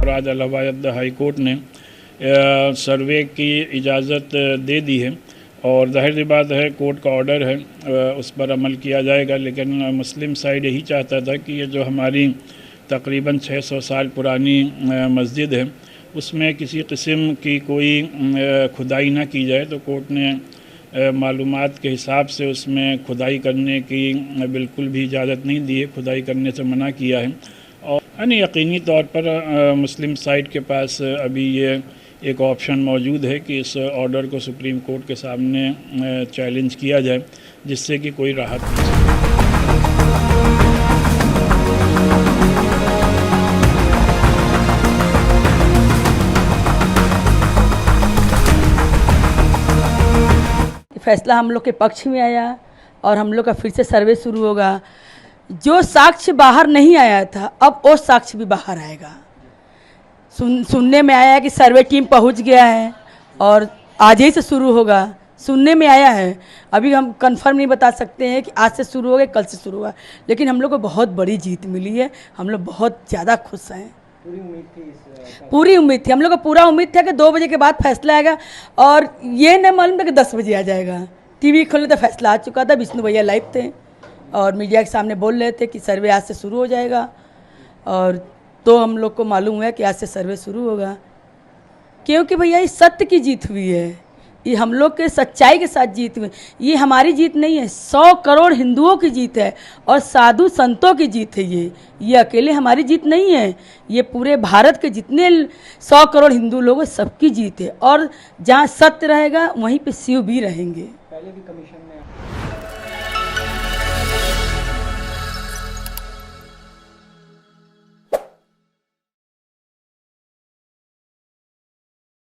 आज Allahabad high court ने सर्वे की इजाज़त दे दी है और जाहिर सी बात है कोर्ट का ऑर्डर है, उस पर अमल किया जाएगा। लेकिन मुस्लिम साइड यही चाहता था कि ये जो हमारी तकरीबन 600 साल पुरानी मस्जिद है उसमें किसी किस्म की कोई खुदाई ना की जाए, तो कोर्ट ने मालूमात के हिसाब से उसमें खुदाई करने की बिल्कुल भी इजाज़त नहीं दी है, खुदाई करने से मना किया है। और यानी यकीनी तौर पर मुस्लिम साइड के पास अभी ये एक ऑप्शन मौजूद है कि इस ऑर्डर को सुप्रीम कोर्ट के सामने चैलेंज किया जाए, जिससे कि कोई राहत मिल सके। फैसला हम लोग के पक्ष में आया और हम लोग का फिर से सर्वे शुरू होगा। जो साक्ष्य बाहर नहीं आया था अब वो साक्ष्य भी बाहर आएगा। सुनने में आया है कि सर्वे टीम पहुंच गया है और आज ही से शुरू होगा, सुनने में आया है। अभी हम कंफर्म नहीं बता सकते हैं कि आज से शुरू होगा कल से शुरू होगा, लेकिन हम लोग को बहुत बड़ी जीत मिली है। हम लोग बहुत ज़्यादा खुश हैं। पूरी उम्मीद थी, हम लोग को पूरा उम्मीद था कि 2 बजे के बाद फैसला आएगा और ये न मालूम था कि 10 बजे आ जाएगा। टीवी खोलने तो फैसला आ चुका था, विष्णु भैया लाइव थे और मीडिया के सामने बोल रहे थे कि सर्वे आज से शुरू हो जाएगा। और तो हम लोग को मालूम है कि आज से सर्वे शुरू होगा, क्योंकि भैया ये सत्य की जीत हुई है, ये हम लोग के सच्चाई के साथ जीत हुई। ये हमारी जीत नहीं है, 100 करोड़ हिंदुओं की जीत है और साधु संतों की जीत है। ये अकेले हमारी जीत नहीं है, ये पूरे भारत के जितने 100 करोड़ हिंदू लोग हैं सबकी जीत है। और जहाँ सत्य रहेगा वहीं पे शिव भी रहेंगे। पहले भी कमीशन में